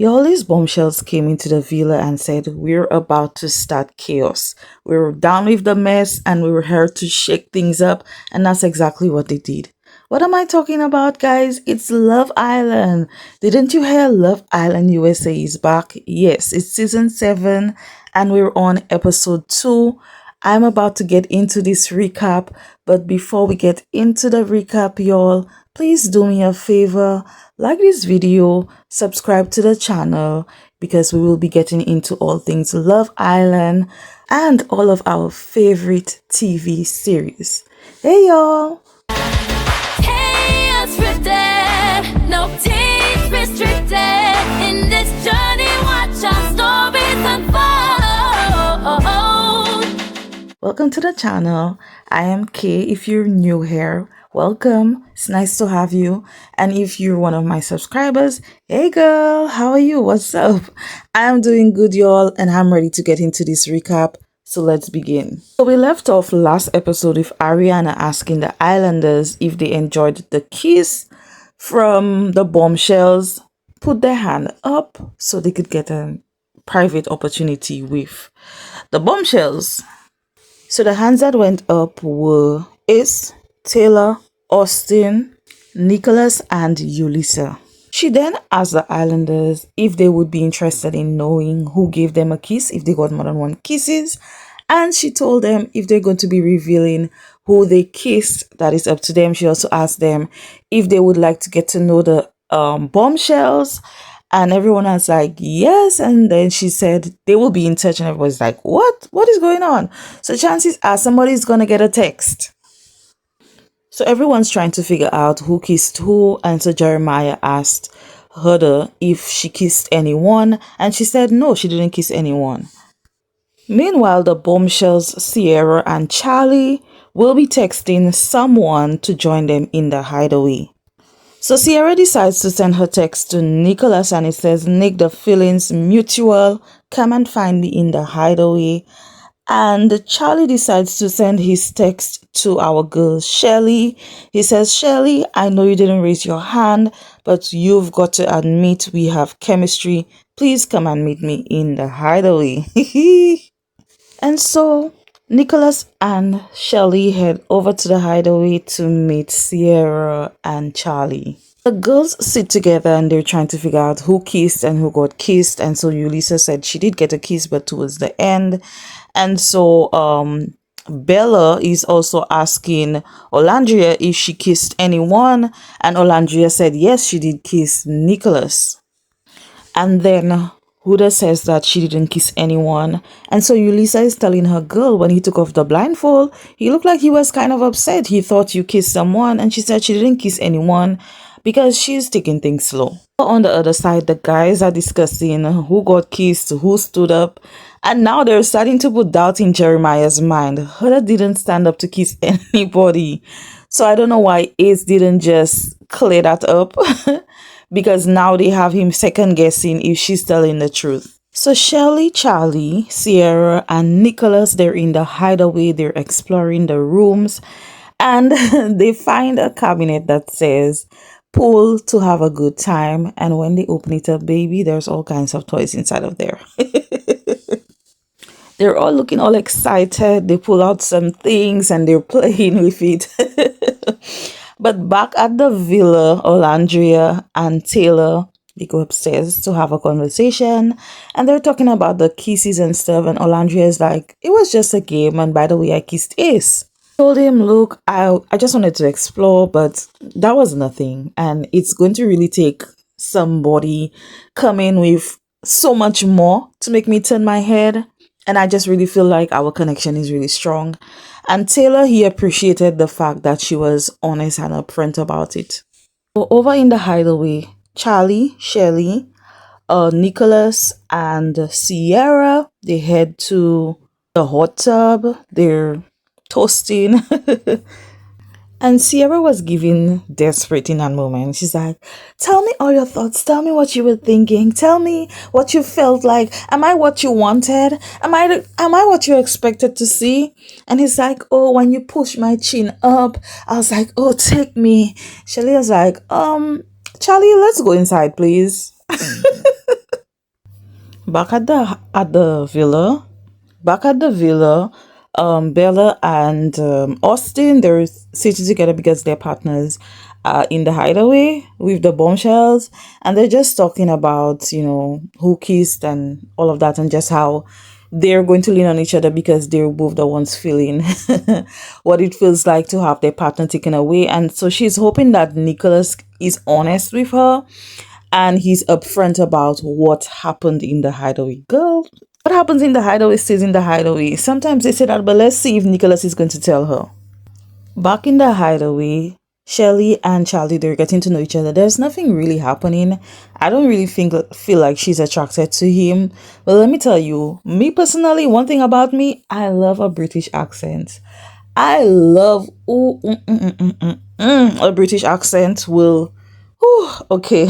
All these bombshells came into the villa and said, "We're about to start chaos. We're down with the mess and we were here to shake things up." And that's exactly what they did. What am I talking about, guys? It's Love Island. Didn't you hear Love Island USA is back? Yes, it's season 7 and we're on episode 2. I'm about to get into this recap, but before we get into the recap, y'all, please do me a favor, like this video, subscribe to the channel, because we will be getting into all things Love Island and all of our favorite TV series. Hey y'all! Kay Unscripted, no teens restricted. In this journey, watch our stories unfold. Welcome to the channel. I am Kay. If you're new here, welcome. It's nice to have you. And if you're one of my subscribers, hey girl, how are you? What's up? I'm doing good, y'all, and I'm ready to get into this recap. So let's begin. So we left off last episode with Ariana asking the Islanders if they enjoyed the kiss from the bombshells, put their hand up so they could get a private opportunity with the bombshells. So the hands that went up were Ace, Taylor, Austin, Nicholas, and Ulysses. She then asked the Islanders if they would be interested in knowing who gave them a kiss, if they got more than one kisses. And she told them if they're going to be revealing who they kissed, that is up to them. She also asked them if they would like to get to know the bombshells. And everyone was like, yes. And then she said they will be in touch. And everybody's like, what? What is going on? So chances are somebody's going to get a text. So everyone's trying to figure out who kissed who. And so Jeremiah asked Heather if she kissed anyone. And she said no, she didn't kiss anyone. Meanwhile, the bombshells, Sierra and Charlie, will be texting someone to join them in the hideaway. So Sierra decides to send her text to Nicholas and it says, "Nick, the feelings mutual. Come and find me in the hideaway." And Charlie decides to send his text to our girl Shelly. He says, "Shelly, I know you didn't raise your hand, but you've got to admit we have chemistry. Please come and meet me in the hideaway." And so Nicholas and Shelly head over to the hideaway to meet Sierra and Charlie. The girls sit together and they're trying to figure out who kissed and who got kissed. And so Ulysses said she did get a kiss, but towards the end. And so Bella is also asking Olandria if she kissed anyone. And Olandria said yes, she did kiss Nicholas. And then Huda says that she didn't kiss anyone. And so Ulysses is telling her girl when he took off the blindfold, he looked like he was kind of upset. He thought you kissed someone. And she said she didn't kiss anyone because she's taking things slow. On the other side, the guys are discussing who got kissed, who stood up. And now they're starting to put doubt in Jeremiah's mind. Huda didn't stand up to kiss anybody. So I don't know why Ace didn't just clear that up. Because now they have him second guessing if she's telling the truth. So Shelly, Charlie, Sierra, and Nicholas, they're in the hideaway. They're exploring the rooms. And they find a cabinet that says, "Pool to have a good time." And when they open it up, baby, there's all kinds of toys inside of there. They're all looking all excited. They pull out some things and they're playing with it. But back at the villa, Olandria and Taylor, they go upstairs to have a conversation. And they're talking about the kisses and stuff. And Olandria is like, "It was just a game. And by the way, I kissed Ace." Told him, "Look, I just wanted to explore, but that was nothing. And it's going to really take somebody coming with so much more to make me turn my head. And I just really feel like our connection is really strong." And Taylor, he appreciated the fact that she was honest and upfront about it. So over in the hideaway, Charlie, Shelly, Nicholas, and Sierra, they head to the hot tub. They're toasting. And Sierra was giving desperate in that moment. She's like, "Tell me all your thoughts. Tell me what you were thinking. Tell me what you felt like. Am I what you wanted? Am I what you expected to see?" And he's like, "Oh, when you push my chin up." I was like, "Oh, take me." Shelly was like, Charlie, let's go inside, please." Back at the villa, back at the villa, Bella and Austin, they're sitting together because they're partners in the hideaway with the bombshells, and they're just talking about, who kissed and all of that, and just how they're going to lean on each other because they're both the ones feeling what it feels like to have their partner taken away. And so she's hoping that Nicholas is honest with her and he's upfront about what happened in the hideaway. Girl, what happens in the hideaway stays in the hideaway. Sometimes they say that, but let's see if Nicholas is going to tell her. Back in the hideaway, Shelly and Charlie, they're getting to know each other. There's nothing really happening. I don't really feel like she's attracted to him. But let me tell you, me personally, one thing about me, I love a British accent. I love a British accent will. Okay.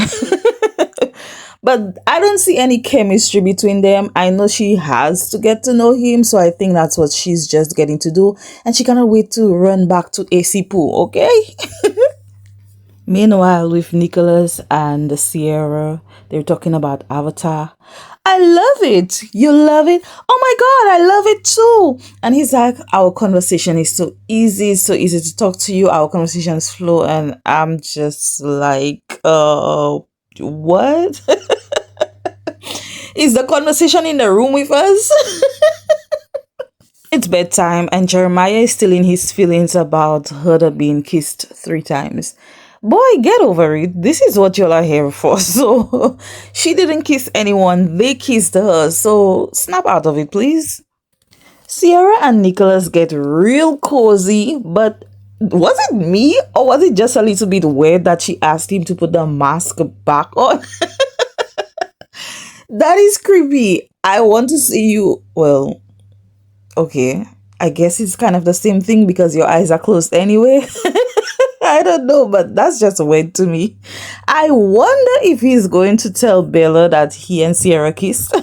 But I don't see any chemistry between them. I know she has to get to know him, so I think that's what she's just getting to do. And she cannot wait to run back to AC Pool, okay? Meanwhile, with Nicholas and Sierra, they're talking about Avatar. I love it. You love it? Oh my God, I love it too. And he's like, our conversation is so easy. It's so easy to talk to you. Our conversations flow. And I'm just like, what? Is the conversation in the room with us? It's bedtime and Jeremiah is still in his feelings about Huda being kissed 3 times. Boy, get over it. This is what y'all are here for. So she didn't kiss anyone. They kissed her. So snap out of it, please. Sierra and Nicholas get real cozy, but was it me or was it just a little bit weird that she asked him to put the mask back on? That is creepy. I want to see you. Well, okay. I guess it's kind of the same thing because your eyes are closed anyway. I don't know, but that's just weird to me. I wonder if he's going to tell Bella that he and Sierra kissed.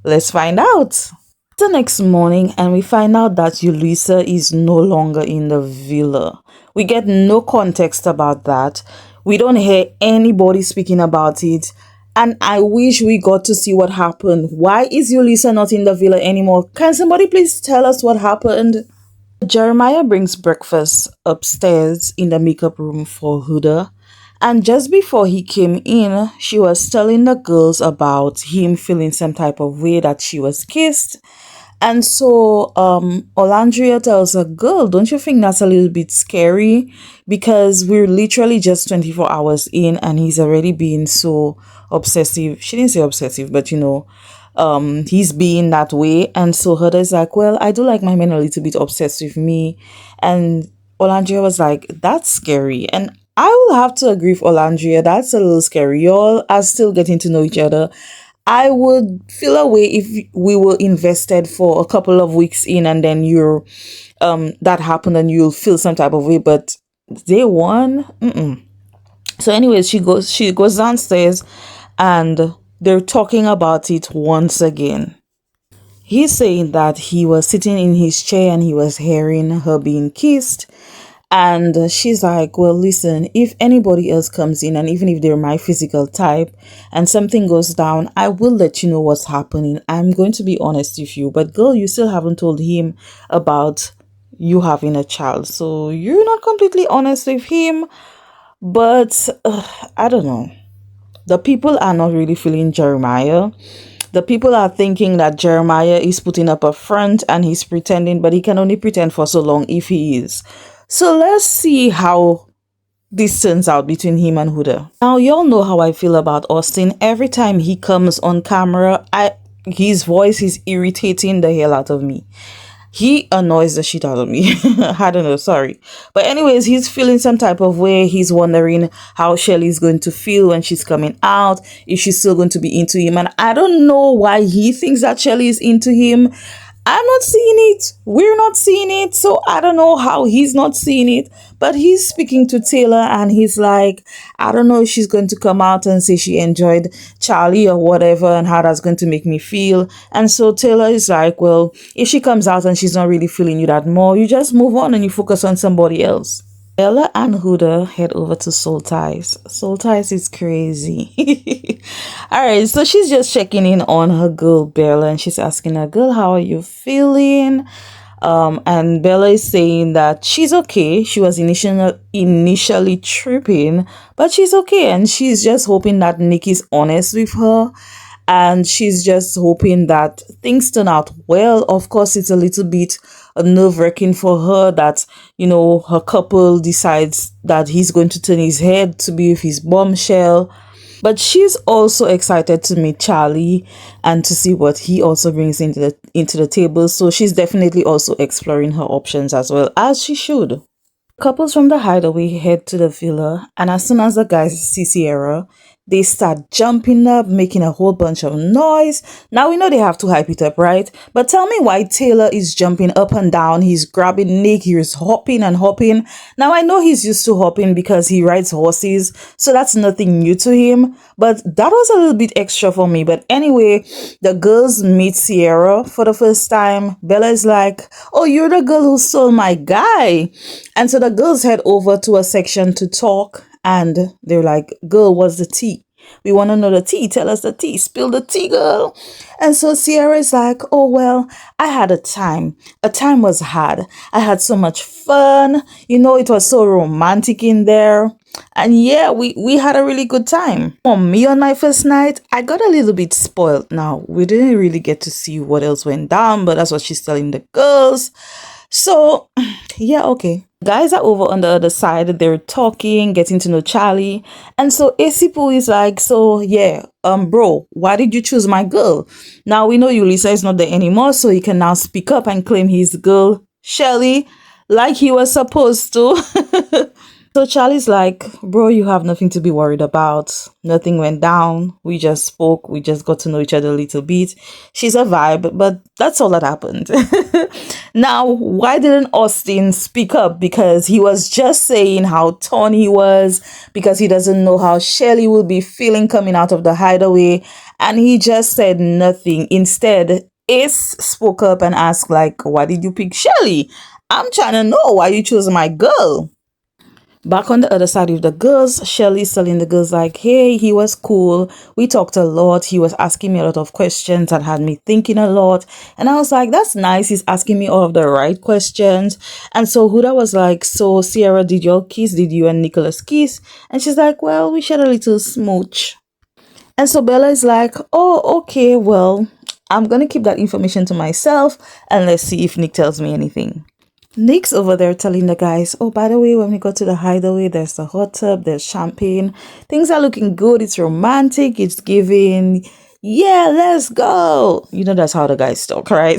Let's find out. The next morning, and we find out that Yulisa is no longer in the villa. We get no context about that. We don't hear anybody speaking about it. And I wish we got to see what happened. Why is Yulisa not in the villa anymore? Can somebody please tell us what happened? Jeremiah brings breakfast upstairs in the makeup room for Huda. And just before he came in, she was telling the girls about him feeling some type of way that she was kissed. And so Olandria tells her, girl, don't you think that's a little bit scary? Because we're literally just 24 hours in and he's already being so obsessive. She didn't say obsessive, but he's being that way. And so Huda's like, well, I do like my men a little bit obsessed with me. And Olandria was like, that's scary. And I will have to agree with Olandria. That's a little scary. Y'all are still getting to know each other. I would feel a way if we were invested for a couple of weeks in and then that happened and you'll feel some type of way. But day one, So anyways, she goes downstairs and they're talking about it once again. He's saying that he was sitting in his chair and he was hearing her being kissed. And she's like, well, listen, if anybody else comes in and even if they're my physical type and something goes down, I will let you know what's happening. I'm going to be honest with you. But girl, you still haven't told him about you having a child. So you're not completely honest with him. But I don't know. The people are not really feeling Jeremiah. The people are thinking that Jeremiah is putting up a front and he's pretending, but he can only pretend for so long if he is. So let's see how this turns out between him and Huda. Now, y'all know how I feel about Austin. Every time he comes on camera, his voice is irritating the hell out of me. He annoys the shit out of me. I don't know, sorry. But anyways, he's feeling some type of way. He's wondering how Shelly's going to feel when she's coming out. If she's still going to be into him. And I don't know why he thinks that Shelly is into him. I'm not seeing it. We're not seeing it. So I don't know how he's not seeing it. But he's speaking to Taylor and he's like, I don't know if she's going to come out and say she enjoyed Charlie or whatever and how that's going to make me feel. And so Taylor is like, well, if she comes out and she's not really feeling you that more, you just move on and you focus on somebody else. Bella and Huda head over to Soul Ties. Soul Ties is crazy. Alright, so she's just checking in on her girl Bella and she's asking her, girl, how are you feeling? And Bella is saying that she's okay. She was initially tripping, but she's okay. And she's just hoping that Nick is honest with her. And she's just hoping that things turn out well. Of course, it's a little bit nerve-wracking for her that, her couple decides that he's going to turn his head to be with his bombshell. But she's also excited to meet Charlie and to see what he also brings into the table. So she's definitely also exploring her options as well, as she should. Couples from the hideaway head to the villa, and as soon as the guys see Sierra, they start jumping up, making a whole bunch of noise. Now we know they have to hype it up, right? But tell me why Taylor is jumping up and down. He's grabbing Nick, he's hopping and hopping. Now I know he's used to hopping because he rides horses, so that's nothing new to him. But that was a little bit extra for me. But anyway, the girls meet Sierra for the first time. Bella is like, oh, you're the girl who stole my guy. And so the girls head over to a section to talk. And they're like, girl, what's the tea? We want to know the tea. Tell us the tea. Spill the tea, girl. And so Sierra is like, oh, well, I had a time. A time was had. I had so much fun. It was so romantic in there. And yeah, we had a really good time. For me on my first night, I got a little bit spoiled. Now, we didn't really get to see what else went down, but that's what she's telling the girls. So, yeah, okay. Guys are over on the other side. They're talking, getting to know Charlie. And so Esipu is like, so yeah, bro, why did you choose my girl? Now we know Yulisa is not there anymore, so he can now speak up and claim his girl, Shelly, like he was supposed to. So Charlie's like, bro, you have nothing to be worried about. Nothing went down. We just spoke. We just got to know each other a little bit. She's a vibe, but that's all that happened. Now, why didn't Austin speak up? Because he was just saying how torn he was, because he doesn't know how Shelly will be feeling coming out of the hideaway. And he just said nothing. Instead, Ace spoke up and asked, like, why did you pick Shelly? I'm trying to know why you chose my girl. Back on the other side with the girls, Shelly's telling the girls like, hey, he was cool. We talked a lot. He was asking me a lot of questions and had me thinking a lot. And I was like, that's nice. He's asking me all of the right questions. And so Huda was like, so Sierra, did you all kiss? Did you and Nicholas kiss? And she's like, well, we shared a little smooch. And so Bella is like, oh, okay, well, I'm going to keep that information to myself and let's see if Nick tells me anything. Nick's over there telling the guys, oh, by the way, when we go to the hideaway, there's the hot tub, there's champagne. Things are looking good. It's romantic. It's giving. Yeah, let's go. That's how the guys talk, right?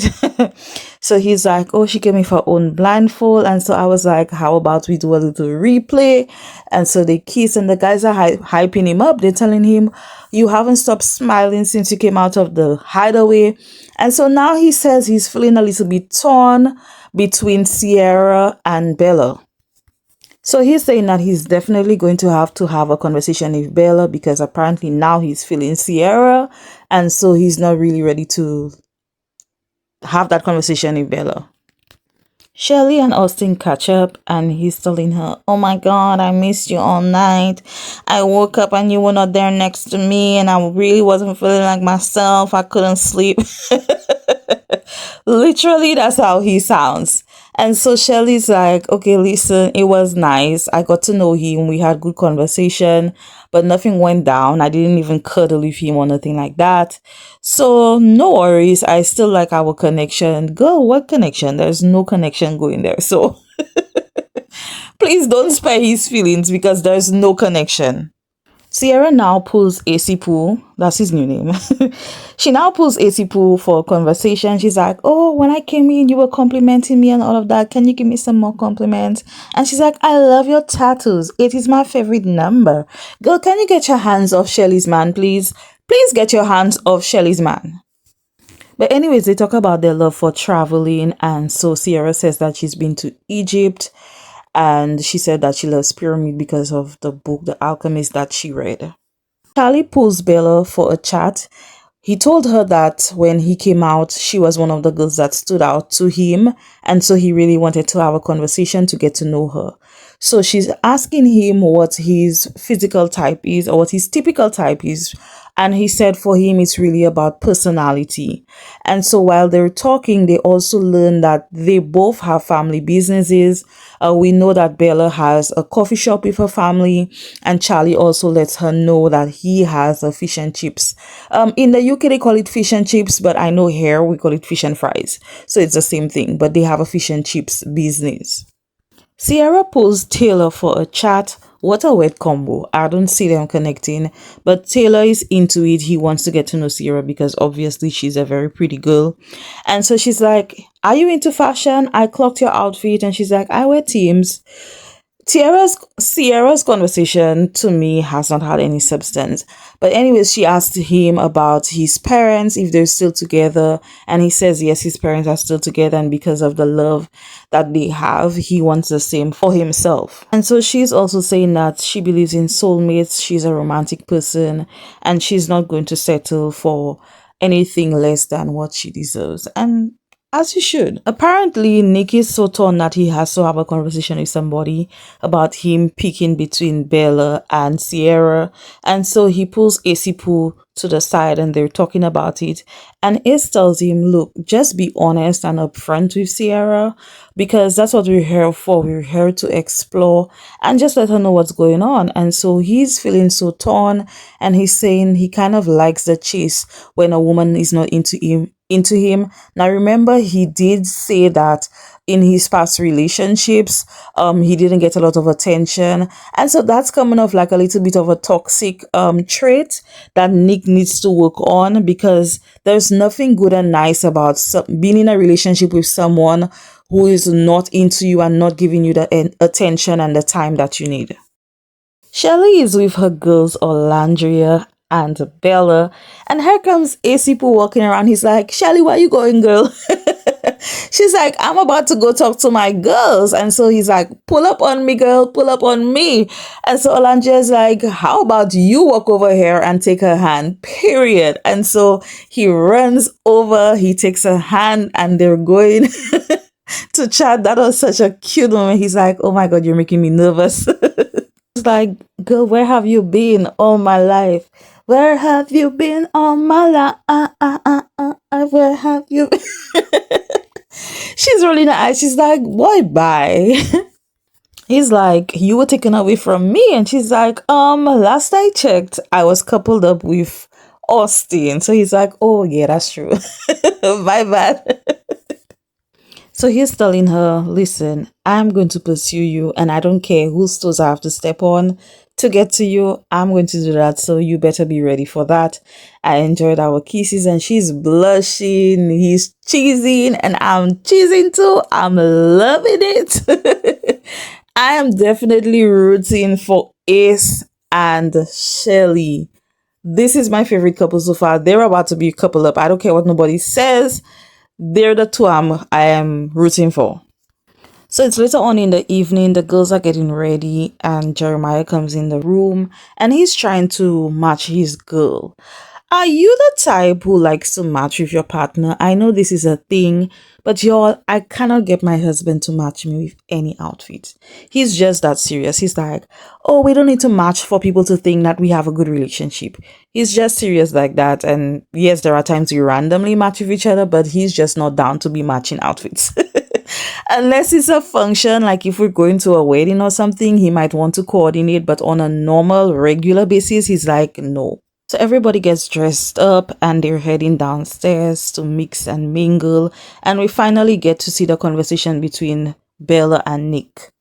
So he's like, oh, she gave me her own blindfold. And so I was like, how about we do a little replay? And so they kiss and the guys are hyping him up. They're telling him, you haven't stopped smiling since you came out of the hideaway. And so now he says he's feeling a little bit torn between Sierra and Bella. So he's saying that he's definitely going to have a conversation with Bella because apparently now he's feeling Sierra and so he's not really ready to have that conversation with Bella. Shelly and Austin catch up and he's telling her, oh my god, I missed you all night. I woke up and you were not there next to me and I really wasn't feeling like myself. I couldn't sleep. Literally, that's how he sounds. And so Shelly's like, okay, listen, it was nice. I got to know him. We had good conversation, but nothing went down. I didn't even cuddle with him or nothing like that. So no worries. I still like our connection. Girl, what connection? There's no connection going there. So please don't spare his feelings because there's no connection. Sierra now pulls Esipu, that's his new name. She now pulls Esipu for a conversation. She's like, oh, when I came in, you were complimenting me and all of that. Can you give me some more compliments? And she's like, I love your tattoos. It is my favorite number. Girl, can you get your hands off Shelly's man, please? Please get your hands off Shelly's man. But anyways, they talk about their love for traveling. And so Sierra says that she's been to Egypt. And she said that she loves pyramid because of the book, The Alchemist, that she read. Charlie pulls Bella for a chat. He told her that when he came out, she was one of the girls that stood out to him. And so he really wanted to have a conversation to get to know her. So she's asking him what his physical type is or what his typical type is. And he said for him, it's really about personality. And so while they're talking, they also learn that they both have family businesses. We know that Bella has a coffee shop with her family, and Charlie also lets her know that he has a fish and chips. In the UK, they call it fish and chips, but I know here we call it fish and fries. So it's the same thing, but they have a fish and chips business. Sierra pulls Taylor for a chat. What a weird combo. I don't see them connecting, but Taylor is into it. He wants to get to know Sierra because obviously she's a very pretty girl. And so she's like, are you into fashion? I clocked your outfit. And she's like, I wear Teams. Sierra's conversation to me has not had any substance. But anyways, she asked him about his parents, if they're still together, and he says yes, his parents are still together, and because of the love that they have, he wants the same for himself. And so she's also saying that she believes in soulmates, she's a romantic person, and she's not going to settle for anything less than what she deserves. And as you should. Apparently, Nick is so torn that he has to have a conversation with somebody about him picking between Bella and Sierra. And so he pulls Asipu to the side and they're talking about it. And Ace tells him, look, just be honest and upfront with Sierra because that's what we're here for. We're here to explore and just let her know what's going on. And so he's feeling so torn and he's saying he kind of likes the chase when a woman is not into him. Now remember, he did say that in his past relationships, he didn't get a lot of attention, and so that's coming off like a little bit of a toxic trait that Nick needs to work on, because there's nothing good and nice about being in a relationship with someone who is not into you and not giving you the attention and the time that you need. Shelly is with her girls Orlandria and Bella, and here comes Asipu walking around. He's like, Shelly, where you going, girl? She's like, I'm about to go talk to my girls. And so he's like, pull up on me, girl, pull up on me. And so Orlandria's like, how about you walk over here and take her hand, period. And so he runs over, he takes her hand, and they're going to chat. That was such a cute moment. He's like, oh my God, you're making me nervous. It's like, girl, where have you been all my life? Where have you been all my life? Where have you been? She's rolling her eyes. She's like, boy, bye. He's like, you were taken away from me. And she's like, last I checked, I was coupled up with Austin. So he's like, oh yeah, that's true. My bad. So he's telling her, listen, I'm going to pursue you and I don't care whose toes I have to step on to get to you. I'm going to do that. So you better be ready for that. I enjoyed our kisses and she's blushing. He's cheesing and I'm cheesing too. I'm loving it. I am definitely rooting for Ace and Shelly. This is my favorite couple so far. They're about to be a couple up. I don't care what nobody says. They're the two I am rooting for. So it's later on in the evening, the girls are getting ready and Jeremiah comes in the room and he's trying to match his girl. Are you the type who likes to match with your partner? I know this is a thing, but y'all, I cannot get my husband to match me with any outfit. He's just that serious. He's like, oh, we don't need to match for people to think that we have a good relationship. He's just serious like that. And yes, there are times we randomly match with each other, but he's just not down to be matching outfits. Unless it's a function, like if we're going to a wedding or something, he might want to coordinate, but on a normal, regular basis, he's like, no. So everybody gets dressed up and they're heading downstairs to mix and mingle. And we finally get to see the conversation between Bella and Nick.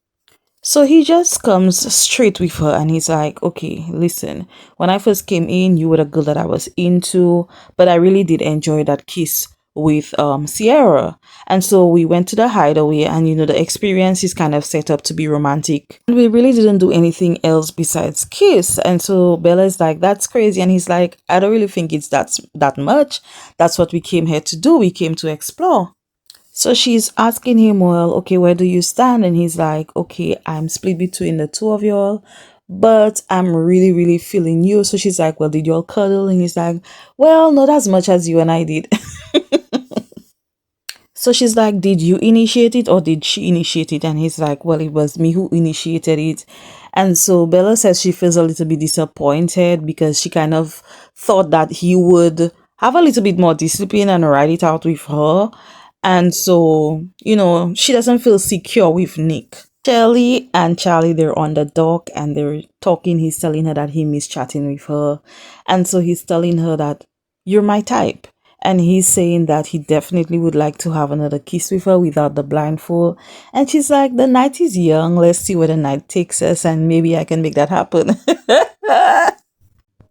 So he just comes straight with her and he's like, okay, listen, when I first came in, you were the girl that I was into, but I really did enjoy that kiss with Sierra. And so we went to the hideaway and the experience is kind of set up to be romantic. And we really didn't do anything else besides kiss. And so Bella is like, that's crazy. And he's like, I don't really think it's that much. That's what we came here to do. We came to explore. So she's asking him, well, okay, where do you stand? And he's like, okay, I'm split between the two of y'all, but I'm really, really feeling you. So she's like, well, did y'all cuddle? And he's like, well, not as much as you and I did. So she's like, did you initiate it or did she initiate it? And he's like, well, it was me who initiated it. And so Bella says she feels a little bit disappointed because she kind of thought that he would have a little bit more discipline and ride it out with her. And so, she doesn't feel secure with Nick. Shelly and Charlie, they're on the dock and they're talking. He's telling her that he missed chatting with her. And so he's telling her that you're my type. And he's saying that he definitely would like to have another kiss with her without the blindfold. And she's like, the night is young. Let's see where the night takes us and maybe I can make that happen.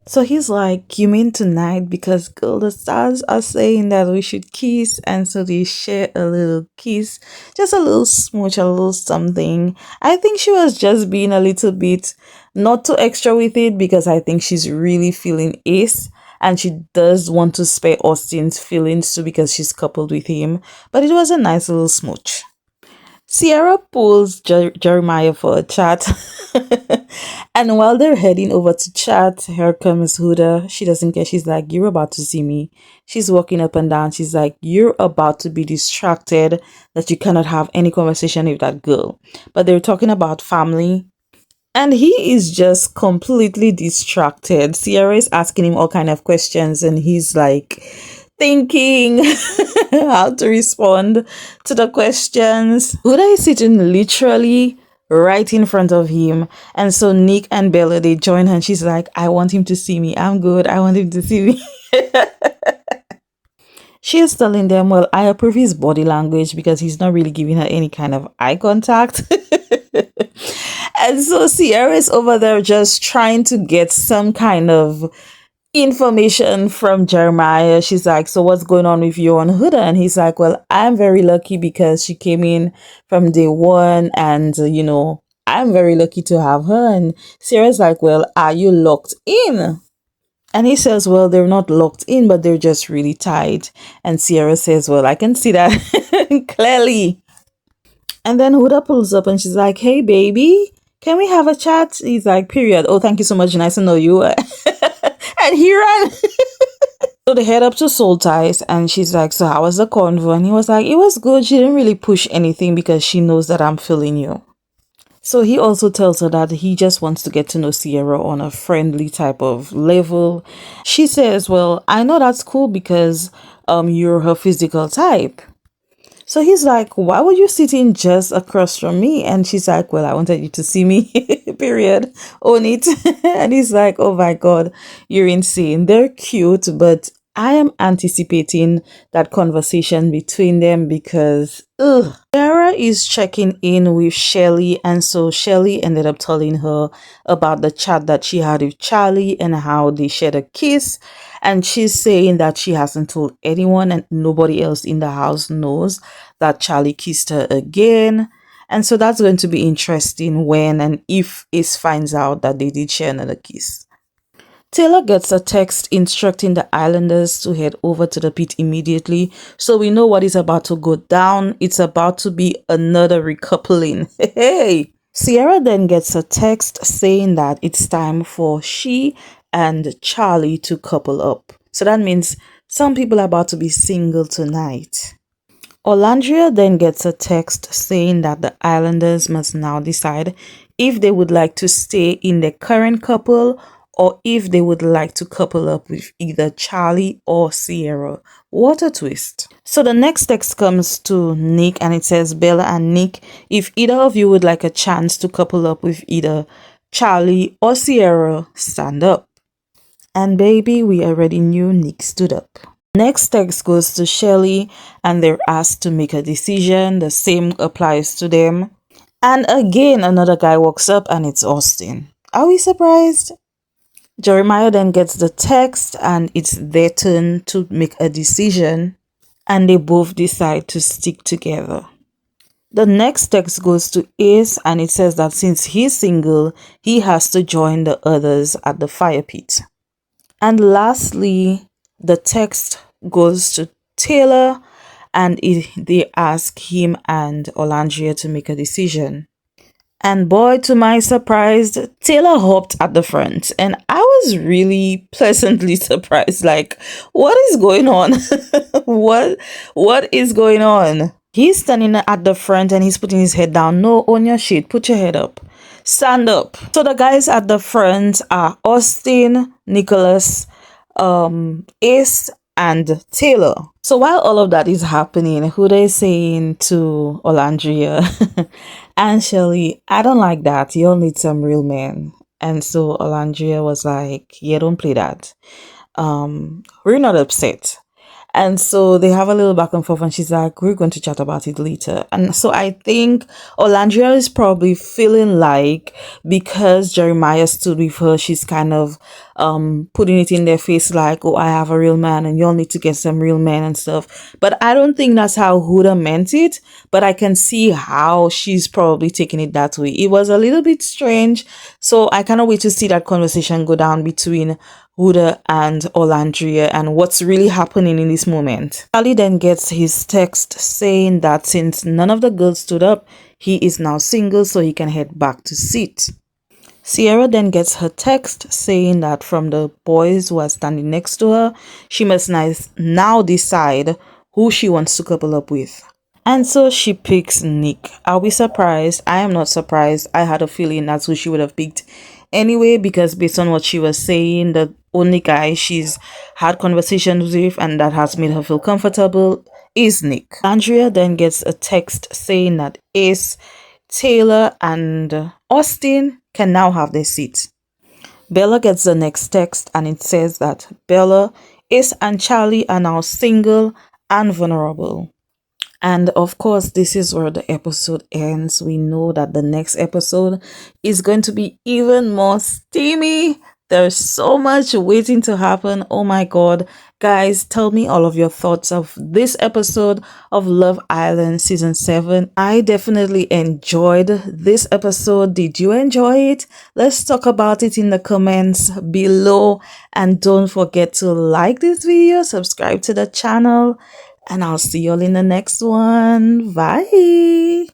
So he's like, you mean tonight? Because girl, the stars are saying that we should kiss. And so they share a little kiss, just a little smooch, a little something. I think she was just being a little bit not too extra with it because I think she's really feeling Ace. And she does want to spare Austin's feelings too because she's coupled with him. But it was a nice little smooch. Cierra pulls Jeremiah for a chat. And while they're heading over to chat, here comes Huda. She doesn't care. She's like, you're about to see me. She's walking up and down. She's like, you're about to be distracted that you cannot have any conversation with that girl. But they're talking about family. And he is just completely distracted. Sierra is asking him all kind of questions and he's like thinking how to respond to the questions. Huda is sitting literally right in front of him. And so Nick and Bella, they join her and she's like, I want him to see me. I'm good. I want him to see me. She is telling them, well, I approve his body language because he's not really giving her any kind of eye contact. And so Sierra is over there just trying to get some kind of information from Jeremiah. She's like, so what's going on with you and Huda? And he's like, well, I'm very lucky because she came in from day one and, I'm very lucky to have her. And Sierra's like, well, are you locked in? And he says, well, they're not locked in, but they're just really tight. And Sierra says, well, I can see that clearly. And then Huda pulls up and she's like, hey, baby, can we have a chat? He's like, period. Oh, thank you so much. Nice to know you. And he ran. So they head up to Soul Ties and she's like, so how was the convo? And he was like, it was good. She didn't really push anything because she knows that I'm feeling you. So he also tells her that he just wants to get to know Sierra on a friendly type of level. She says, well, I know that's cool because you're her physical type. So he's like, why were you sitting just across from me? And she's like, well, I wanted you to see me, period. Own it. And he's like, oh my God, you're insane. They're cute, but I am anticipating that conversation between them because, Sarah is checking in with Shelly. And so Shelly ended up telling her about the chat that she had with Charlie and how they shared a kiss. And she's saying that she hasn't told anyone and nobody else in the house knows that Charlie kissed her again. And so that's going to be interesting when and if Ace finds out that they did share another kiss. Taylor gets a text instructing the Islanders to head over to the pit immediately. So we know what is about to go down. It's about to be another recoupling. Hey! Sierra then gets a text saying that it's time for she and Charlie to couple up. So that means some people are about to be single tonight. Olandria then gets a text saying that the Islanders must now decide if they would like to stay in the current couple or if they would like to couple up with either Charlie or Sierra. What a twist. So the next text comes to Nick and it says, Bella and Nick, if either of you would like a chance to couple up with either Charlie or Sierra, stand up. And baby, we already knew Nick stood up. Next text goes to Shelly and they're asked to make a decision. The same applies to them. And again, another guy walks up and it's Austin. Are we surprised? Jeremiah then gets the text and it's their turn to make a decision. And they both decide to stick together. The next text goes to Ace and it says that since he's single, he has to join the others at the fire pit. And lastly, the text goes to Taylor and they ask him and Olandria to make a decision. And boy, to my surprise, Taylor hopped at the front. And I was really pleasantly surprised. Like, what is going on? what what is going on? He's standing at the front and he's putting his head down. No, on your shit. Put your head up. Stand up. So the guys at the front are Austin, Nicholas, Ace, and Taylor. So while all of that is happening, who they saying to Olandria and Shelly, I don't like that. You'll need some real men. And so Olandria was like, yeah, don't play that. We're not upset. And so they have a little back and forth, and she's like, we're going to chat about it later. And so I think Olandria is probably feeling like because Jeremiah stood with her, she's kind of putting it in their face like, oh, I have a real man and y'all need to get some real men and stuff. But I don't think that's how Huda meant it. But I can see how she's probably taking it that way. It was a little bit strange. So I cannot wait to see that conversation go down between Huda and Olandria and what's really happening in this moment. Ali then gets his text saying that since none of the girls stood up, he is now single so he can head back to sit. Cierra then gets her text saying that from the boys who are standing next to her, she must now decide who she wants to couple up with. And so she picks Nick. Are we surprised? I am not surprised. I had a feeling that's who she would have picked anyway, because based on what she was saying, the only guy she's had conversations with and that has made her feel comfortable is Nick. Andrea then gets a text saying that Ace, Taylor, and Austin can now have their seat. Bella gets the next text and it says that Bella, Ace, and Charlie are now single and vulnerable. And of course, this is where the episode ends. We know that the next episode is going to be even more steamy. There's so much waiting to happen. Oh my God. Guys, tell me all of your thoughts of this episode of Love Island Season 7. I definitely enjoyed this episode. Did you enjoy it? Let's talk about it in the comments below. And don't forget to like this video, subscribe to the channel, and I'll see you all in the next one. Bye.